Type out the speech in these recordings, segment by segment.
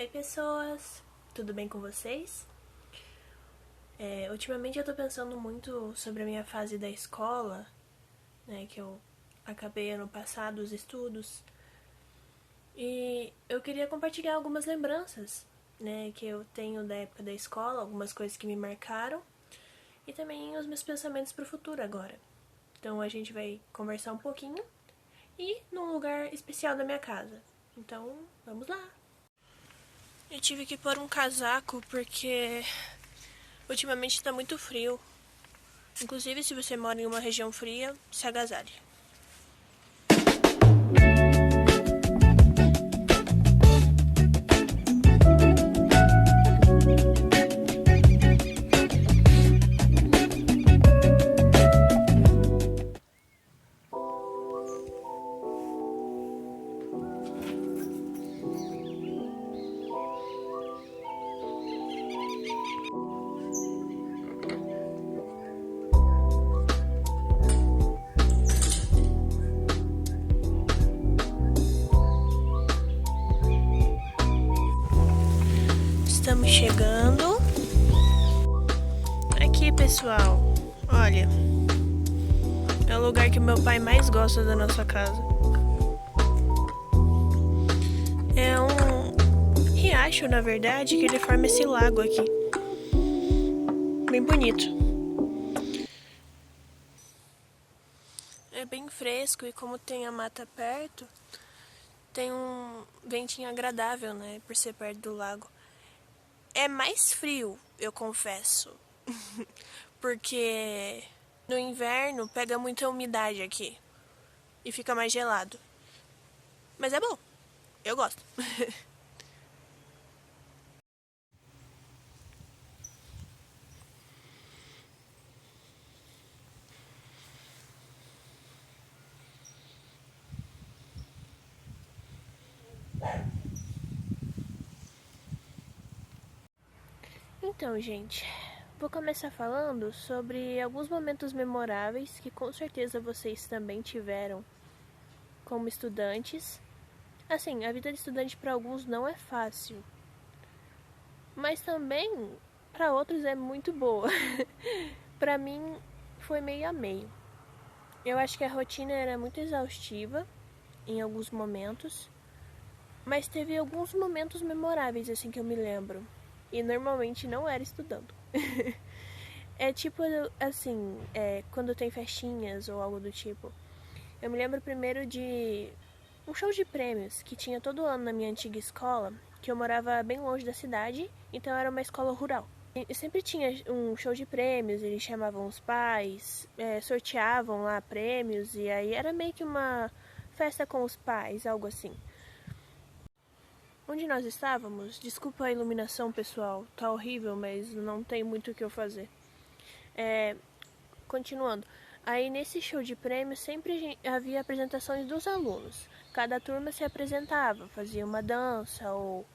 Oi pessoas, tudo bem com vocês? Ultimamente eu tô pensando muito sobre a minha fase da escola, né, que eu acabei ano passado os estudos, e eu queria compartilhar algumas lembranças, né, que eu tenho da época da escola, algumas coisas que me marcaram, e também os meus pensamentos pro futuro agora. Então a gente vai conversar um pouquinho e num lugar especial da minha casa. Então, vamos lá! Eu tive que pôr um casaco porque ultimamente tá muito frio. Inclusive, se você mora em uma região fria, se agasalhe. Estamos chegando. Aqui, pessoal. Olha, é o lugar que meu pai mais gosta da nossa casa. É um riacho, na verdade, que ele forma esse lago aqui. Bem bonito. É bem fresco e como tem a mata perto, tem um ventinho agradável, né, por ser perto do lago. É mais frio, eu confesso. Porque no inverno pega muita umidade aqui e fica mais gelado. Mas é bom, eu gosto. Então, gente, vou começar falando sobre alguns momentos memoráveis que com certeza vocês também tiveram como estudantes. Assim, a vida de estudante para alguns não é fácil, mas também para outros é muito boa. Para mim foi meio a meio. Eu acho que a rotina era muito exaustiva em alguns momentos, mas teve alguns momentos memoráveis assim que eu me lembro. E normalmente não era estudando. É tipo assim, quando tem festinhas ou algo do tipo. Eu me lembro primeiro de um show de prêmios que tinha todo ano na minha antiga escola, que eu morava bem longe da cidade, então era uma escola rural. E sempre tinha um show de prêmios, eles chamavam os pais, sorteavam lá prêmios, e aí era meio que uma festa com os pais, algo assim. Onde nós estávamos, desculpa a iluminação, pessoal, tá horrível, mas não tem muito o que eu fazer. Continuando, aí nesse show de prêmios sempre havia apresentações dos alunos. Cada turma se apresentava, fazia uma dança ou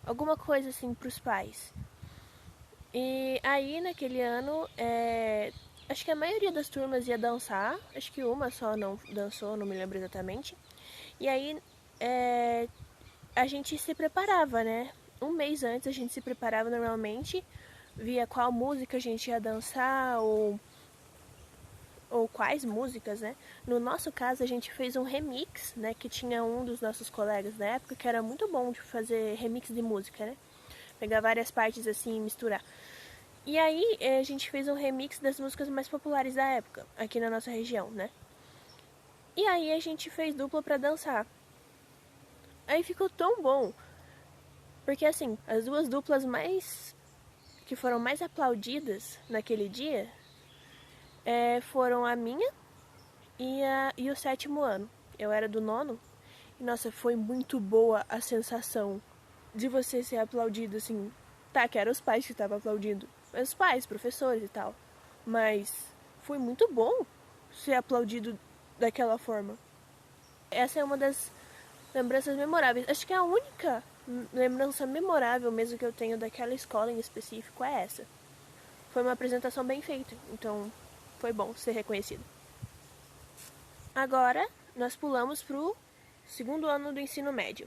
alguma coisa assim para os pais. E aí naquele ano, acho que a maioria das turmas ia dançar, acho que uma só não dançou, não me lembro exatamente. E aí a gente se preparava, né? Um mês antes a gente se preparava normalmente, via qual música a gente ia dançar ou quais músicas, né? No nosso caso, a gente fez um remix, né? Que tinha um dos nossos colegas na época que era muito bom de fazer remix de música, né? Pegar várias partes assim e misturar. E aí, a gente fez um remix das músicas mais populares da época, aqui na nossa região, né? E aí a gente fez dupla pra dançar. Aí ficou tão bom. Porque assim, as duas duplas que foram mais aplaudidas naquele dia foram a minha e o sétimo ano. Eu era do nono. E nossa, foi muito boa a sensação de você ser aplaudido, assim. Tá, que eram os pais que estavam aplaudindo. Os pais, professores e tal. Mas foi muito bom ser aplaudido daquela forma. Essa é uma das lembranças memoráveis. Acho que a única lembrança memorável mesmo que eu tenho daquela escola em específico é essa. Foi uma apresentação bem feita, então foi bom ser reconhecido. Agora, nós pulamos pro segundo ano do ensino médio.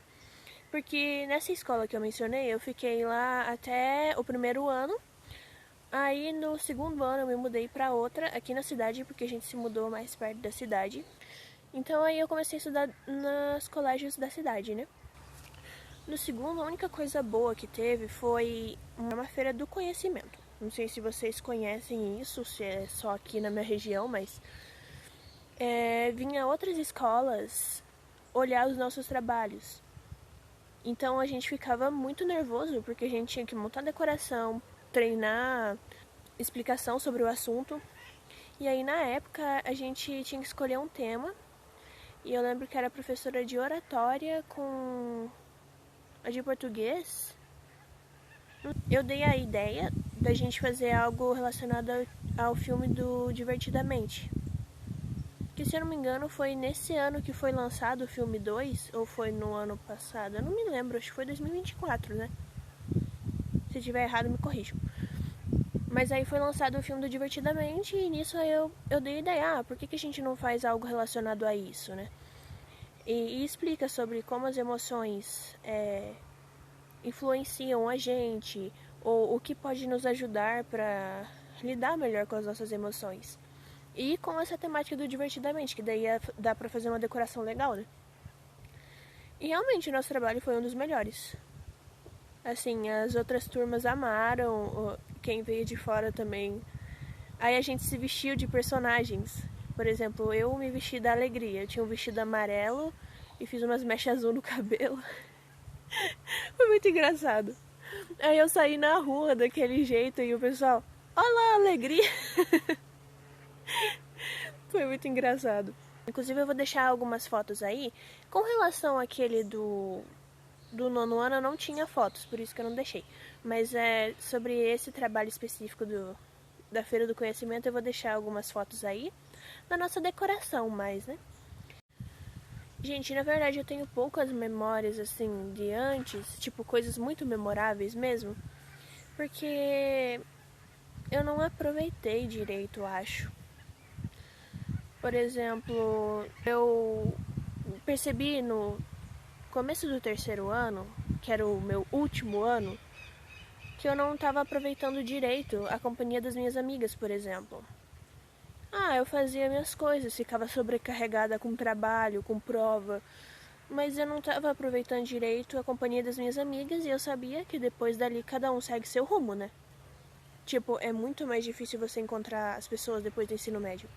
Porque nessa escola que eu mencionei, eu fiquei lá até o primeiro ano. Aí no segundo ano eu me mudei pra outra, aqui na cidade, porque a gente se mudou mais perto da cidade. Então aí eu comecei a estudar nos colégios da cidade, né? No segundo, a única coisa boa que teve foi uma feira do conhecimento. Não sei se vocês conhecem isso, se é só aqui na minha região, mas vinha outras escolas olhar os nossos trabalhos. Então a gente ficava muito nervoso porque a gente tinha que montar decoração, treinar, explicação sobre o assunto. E aí na época a gente tinha que escolher um tema. E eu lembro que era professora de oratória com a de português. Eu dei a ideia da gente fazer algo relacionado ao filme do Divertidamente. Que se eu não me engano foi nesse ano que foi lançado o filme 2, ou foi no ano passado, eu não me lembro, acho que foi 2024, né? Se tiver errado, me corrijam. Mas aí foi lançado o filme do Divertidamente e nisso eu dei a ideia, por que a gente não faz algo relacionado a isso, né? E explica sobre como as emoções influenciam a gente, ou o que pode nos ajudar para lidar melhor com as nossas emoções. E com essa temática do Divertidamente, que daí dá pra fazer uma decoração legal, né? E realmente o nosso trabalho foi um dos melhores. Assim, as outras turmas amaram, quem veio de fora também. Aí a gente se vestiu de personagens. Por exemplo, eu me vesti da Alegria. Eu tinha um vestido amarelo e fiz umas mechas azul no cabelo. Foi muito engraçado. Aí eu saí na rua daquele jeito e o pessoal, olá, Alegria! Foi muito engraçado. Inclusive eu vou deixar algumas fotos aí. Com relação àquele do nono ano eu não tinha fotos, por isso que eu não deixei. Mas sobre esse trabalho específico da Feira do Conhecimento eu vou deixar algumas fotos aí. Na nossa decoração mais, né? Gente, na verdade eu tenho poucas memórias assim de antes, tipo coisas muito memoráveis mesmo. Porque eu não aproveitei direito, acho. Por exemplo, eu percebi no começo do terceiro ano, que era o meu último ano, que eu não estava aproveitando direito a companhia das minhas amigas, por exemplo. Eu fazia minhas coisas, ficava sobrecarregada com trabalho, com prova, mas eu não estava aproveitando direito a companhia das minhas amigas e eu sabia que depois dali cada um segue seu rumo, né? Tipo, é muito mais difícil você encontrar as pessoas depois do ensino médio.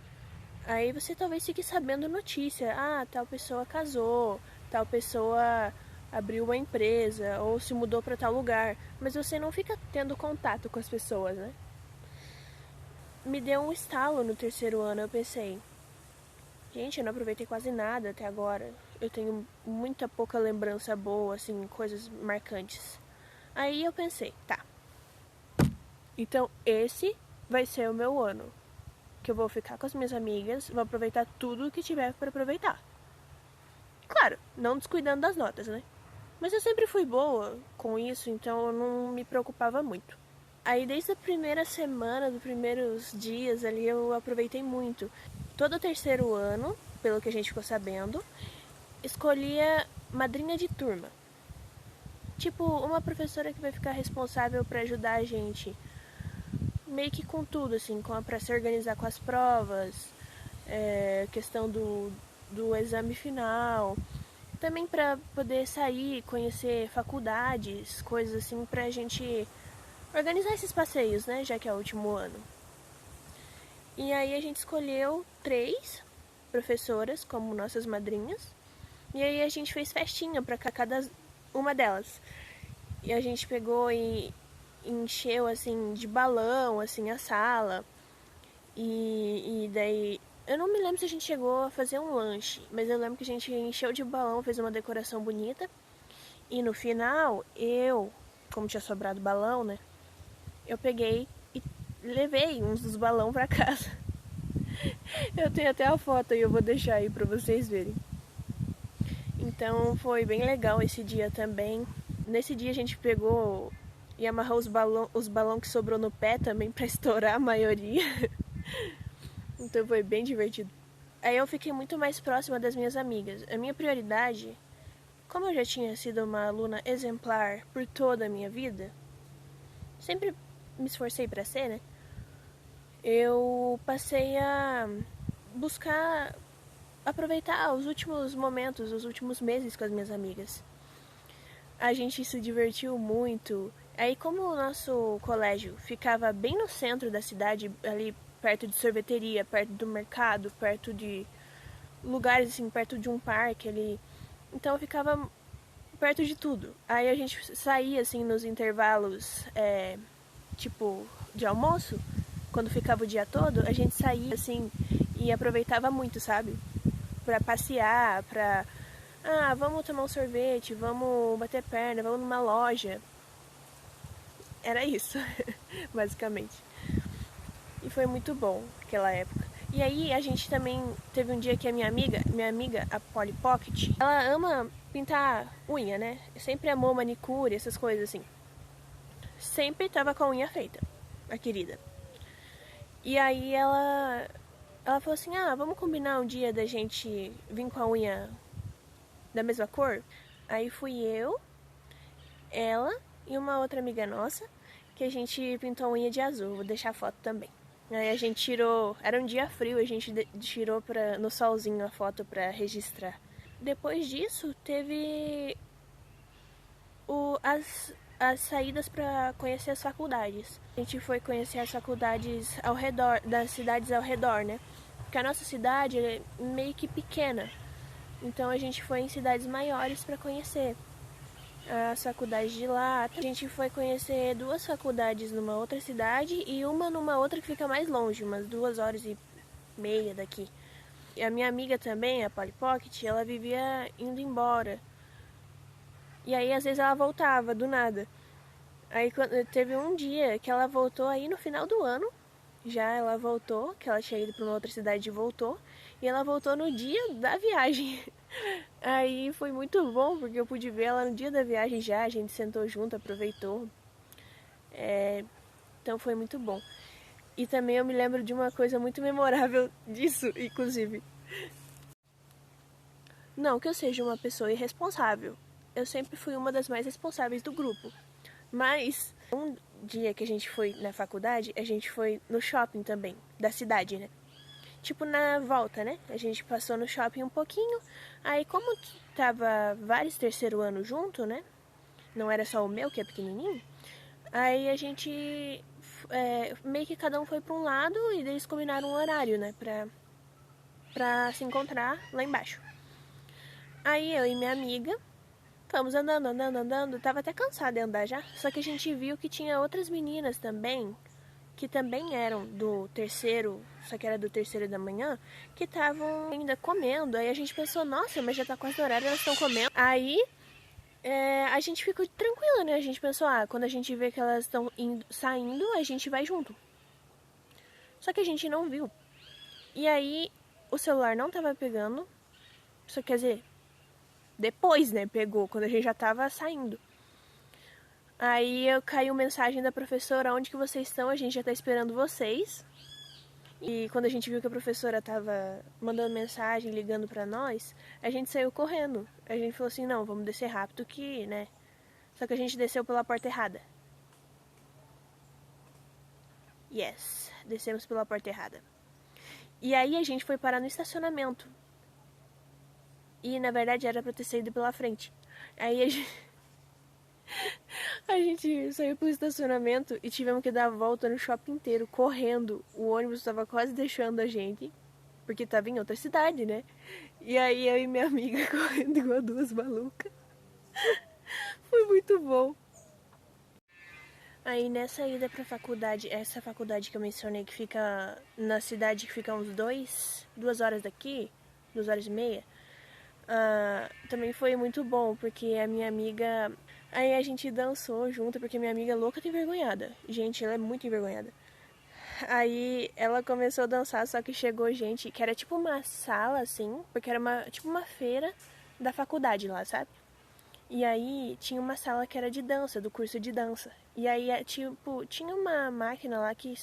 Aí você talvez fique sabendo notícia. Tal pessoa casou, tal pessoa abriu uma empresa ou se mudou para tal lugar. Mas você não fica tendo contato com as pessoas, né? Me deu um estalo no terceiro ano. Eu pensei, gente, eu não aproveitei quase nada até agora. Eu tenho muita pouca lembrança boa, assim, coisas marcantes. Aí eu pensei, tá. Então esse vai ser o meu ano. Que eu vou ficar com as minhas amigas, vou aproveitar tudo que tiver para aproveitar. Claro, não descuidando das notas, né? Mas eu sempre fui boa com isso, então eu não me preocupava muito. Aí desde a primeira semana, dos primeiros dias ali, eu aproveitei muito. Todo o terceiro ano, pelo que a gente ficou sabendo, escolhia madrinha de turma. Tipo, uma professora que vai ficar responsável para ajudar a gente meio que com tudo, assim, para se organizar com as provas, questão do exame final, também para poder sair, conhecer faculdades, coisas assim, pra gente organizar esses passeios, né, já que é o último ano. E aí a gente escolheu 3 professoras como nossas madrinhas, e aí a gente fez festinha para cada uma delas. E a gente pegou e encheu assim de balão assim a sala e daí eu não me lembro se a gente chegou a fazer um lanche, mas eu lembro que a gente encheu de balão, fez uma decoração bonita e no final como tinha sobrado balão, né, eu peguei e levei uns dos balões pra casa. Eu tenho até a foto e eu vou deixar aí pra vocês verem. Então foi bem legal esse dia também. Nesse dia a gente pegou e amarrou os balões que sobrou no pé também pra estourar a maioria. Então foi bem divertido. Aí eu fiquei muito mais próxima das minhas amigas. A minha prioridade, como eu já tinha sido uma aluna exemplar por toda a minha vida, sempre me esforcei para ser, né? Eu passei a buscar aproveitar os últimos momentos, os últimos meses com as minhas amigas. A gente se divertiu muito. Aí, como o nosso colégio ficava bem no centro da cidade, ali perto de sorveteria, perto do mercado, perto de lugares assim, perto de um parque ali, então eu ficava perto de tudo. Aí a gente saía assim nos intervalos, tipo de almoço, quando ficava o dia todo, a gente saía assim e aproveitava muito, sabe? Pra passear, pra vamos tomar um sorvete, vamos bater perna, vamos numa loja. Era isso, basicamente. E foi muito bom aquela época. E aí a gente também teve um dia que a minha amiga, a Polly Pocket, ela ama pintar unha, né? Sempre amou manicure, essas coisas assim. Sempre tava com a unha feita, a querida. E aí ela falou assim, vamos combinar um dia da gente vir com a unha da mesma cor? Aí fui eu, ela e uma outra amiga nossa, que a gente pintou a unha de azul. Vou deixar a foto também. Aí a gente tirou, era um dia frio, a gente tirou no solzinho a foto pra registrar. Depois disso, teve as saídas para conhecer as faculdades. A gente foi conhecer as faculdades ao redor, das cidades ao redor, né? Porque a nossa cidade é meio que pequena. Então a gente foi em cidades maiores para conhecer as faculdades de lá. A gente foi conhecer 2 faculdades numa outra cidade e uma numa outra que fica mais longe, umas 2h30 daqui. E a minha amiga também, a Polly Pocket, ela vivia indo embora. E aí às vezes ela voltava do nada. Aí teve um dia que ela voltou aí no final do ano. Já ela voltou, que ela tinha ido para uma outra cidade e voltou. E ela voltou no dia da viagem. Aí foi muito bom, porque eu pude ver ela no dia da viagem já. A gente sentou junto, aproveitou. Então foi muito bom. E também eu me lembro de uma coisa muito memorável disso, inclusive. Não que eu seja uma pessoa irresponsável. Eu sempre fui uma das mais responsáveis do grupo. Mas um dia que a gente foi na faculdade, a gente foi no shopping também, da cidade, né? Tipo na volta, né? A gente passou no shopping um pouquinho. Aí como tava vários terceiro ano junto, né? Não era só o meu, que é pequenininho. Aí a gente meio que cada um foi pra um lado e eles combinaram um horário, né? Pra se encontrar lá embaixo. Aí eu e minha amiga fomos andando, andando, andando. Tava até cansada de andar já. Só que a gente viu que tinha outras meninas também, que também eram do terceiro, só que era do terceiro da manhã, que estavam ainda comendo. Aí a gente pensou, nossa, mas já tá quase no horário, elas estão comendo. Aí a gente ficou tranquila, né? A gente pensou, quando a gente vê que elas estão saindo, a gente vai junto. Só que a gente não viu. E aí o celular não tava pegando. Só quer dizer, depois, né, pegou, quando a gente já tava saindo. Aí caiu mensagem da professora, onde que vocês estão? A gente já tá esperando vocês. E quando a gente viu que a professora tava mandando mensagem, ligando pra nós, a gente saiu correndo. A gente falou assim, não, vamos descer rápido que, né? Só que a gente desceu pela porta errada. Yes, descemos pela porta errada. E aí a gente foi parar no estacionamento. E na verdade era pra ter saído pela frente. Aí a gente saiu pro estacionamento e tivemos que dar a volta no shopping inteiro, correndo. O ônibus estava quase deixando a gente, porque tava em outra cidade, né? E aí eu e minha amiga correndo igual 2 malucas. Foi muito bom. Aí nessa ida pra faculdade, essa faculdade que eu mencionei que fica na cidade que fica uns 2 horas daqui, 2h30, também foi muito bom, porque a minha amiga... Aí a gente dançou junto, porque minha amiga é louca de envergonhada. Gente, ela é muito envergonhada. Aí ela começou a dançar, só que chegou gente, que era tipo uma sala, assim, porque era tipo uma feira da faculdade lá, sabe? E aí tinha uma sala que era de dança, do curso de dança. E aí, tipo, tinha uma máquina lá que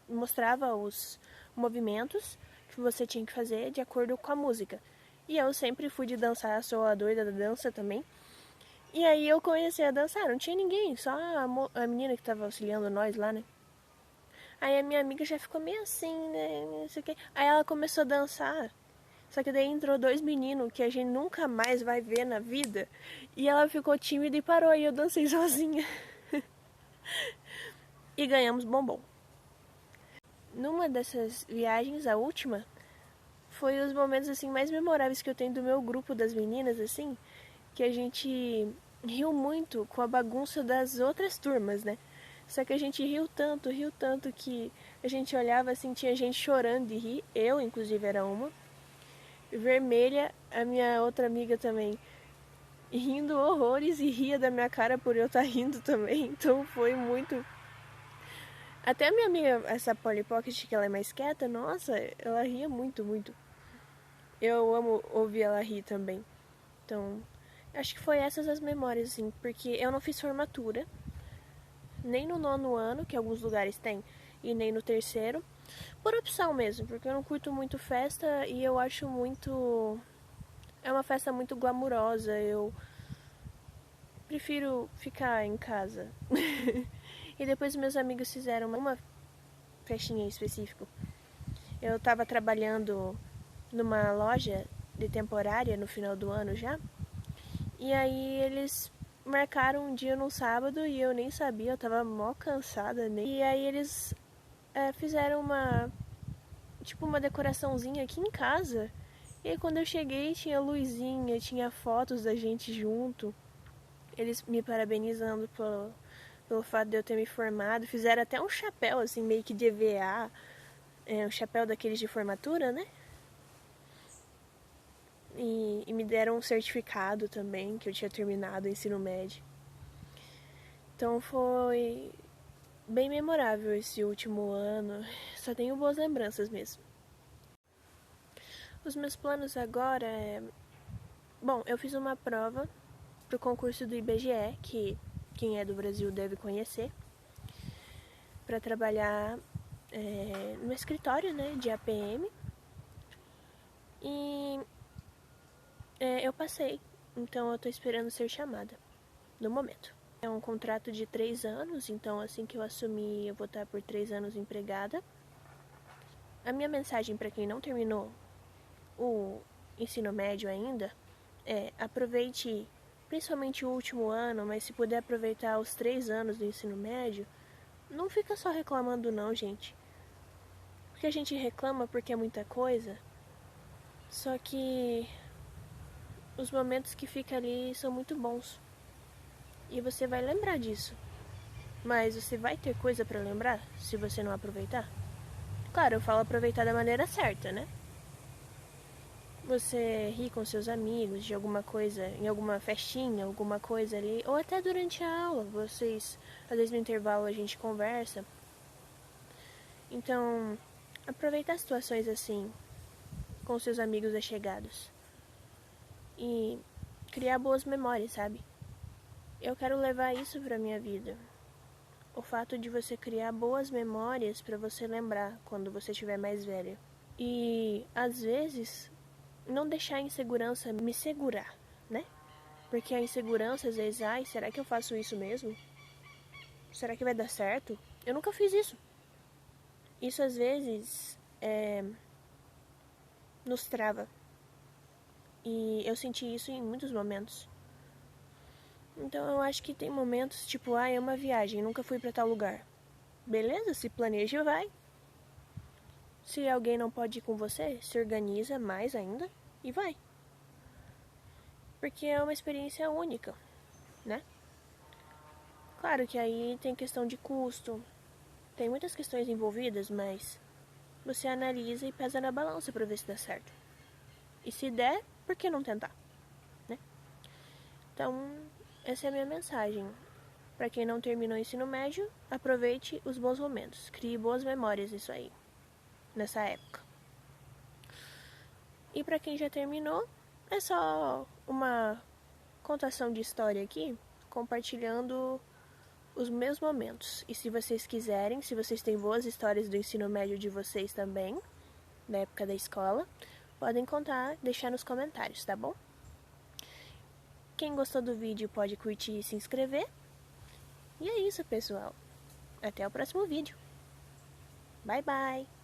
mostrava os movimentos que você tinha que fazer de acordo com a música. E eu sempre fui de dançar, sou a doida da dança também. E aí eu comecei a dançar, não tinha ninguém, só a menina que tava auxiliando nós lá, né? Aí a minha amiga já ficou meio assim, né? Não sei o quê. Aí ela começou a dançar. Só que daí entrou dois meninos que a gente nunca mais vai ver na vida. E ela ficou tímida e parou. E eu dancei sozinha. E ganhamos bombom. Numa dessas viagens, a última, foi os momentos assim mais memoráveis que eu tenho do meu grupo das meninas, assim, que a gente riu muito com a bagunça das outras turmas, né? Só que a gente riu tanto que a gente olhava assim, tinha gente chorando de rir. Eu, inclusive, era uma. Vermelha, a minha outra amiga também, rindo horrores e ria da minha cara por eu estar rindo também. Então foi muito. Até a minha amiga, essa Polly Pocket, que ela é mais quieta, nossa, ela ria muito. Eu amo ouvir ela rir também. Então, acho que foi essas as memórias, assim, porque eu não fiz formatura, nem no 9º ano, que alguns lugares têm, e nem no 3º, por opção mesmo, porque eu não curto muito festa e eu acho muito. É uma festa muito glamurosa, eu prefiro ficar em casa. E depois meus amigos fizeram uma festinha em específico. Eu tava trabalhando numa loja de temporária no final do ano já. E aí eles marcaram um dia no sábado e eu nem sabia, eu tava mó cansada, né? E aí eles fizeram uma decoraçãozinha aqui em casa. E aí quando eu cheguei tinha luzinha, tinha fotos da gente junto. Eles me parabenizando pelo fato de eu ter me formado. Fizeram até um chapéu, assim, meio que de EVA. Um chapéu daqueles de formatura, né? E me deram um certificado também, que eu tinha terminado o ensino médio. Então foi bem memorável esse último ano. Só tenho boas lembranças mesmo. Os meus planos agora é... Bom, eu fiz uma prova pro concurso do IBGE, que quem é do Brasil deve conhecer, para trabalhar no escritório, né, de APM. E eu passei, então eu tô esperando ser chamada, no momento. É um contrato de 3 anos, então assim que eu assumir, eu vou estar por 3 anos empregada. A minha mensagem para quem não terminou o ensino médio ainda é: aproveite principalmente o último ano, mas se puder aproveitar os 3 anos do ensino médio, não fica só reclamando não, gente. Porque a gente reclama porque é muita coisa, só que os momentos que fica ali são muito bons. E você vai lembrar disso. Mas você vai ter coisa para lembrar se você não aproveitar? Claro, eu falo aproveitar da maneira certa, né? Você ri com seus amigos de alguma coisa, em alguma festinha, alguma coisa ali, ou até durante a aula, vocês, às vezes no intervalo a gente conversa. Então, aproveitar situações assim com seus amigos achegados e criar boas memórias, sabe? Eu quero levar isso pra minha vida. O fato de você criar boas memórias para você lembrar quando você estiver mais velha. E às vezes não deixar a insegurança me segurar, né? Porque a insegurança às vezes, ai, será que eu faço isso mesmo? Será que vai dar certo? Eu nunca fiz isso. Isso às vezes nos trava. E eu senti isso em muitos momentos. Então eu acho que tem momentos tipo, é uma viagem, nunca fui para tal lugar. Beleza, se planeja e vai. Se alguém não pode ir com você, se organiza mais ainda e vai. Porque é uma experiência única, né? Claro que aí tem questão de custo, tem muitas questões envolvidas, mas você analisa e pesa na balança para ver se dá certo. E se der, por que não tentar, né? Então, essa é a minha mensagem. Para quem não terminou o ensino médio, aproveite os bons momentos, crie boas memórias nisso aí, nessa época. E para quem já terminou, é só uma contação de história aqui, compartilhando os meus momentos. E se vocês quiserem, se vocês têm boas histórias do ensino médio de vocês também, da época da escola, podem contar, deixar nos comentários, tá bom? Quem gostou do vídeo pode curtir e se inscrever. E é isso, pessoal. Até o próximo vídeo. Bye, bye!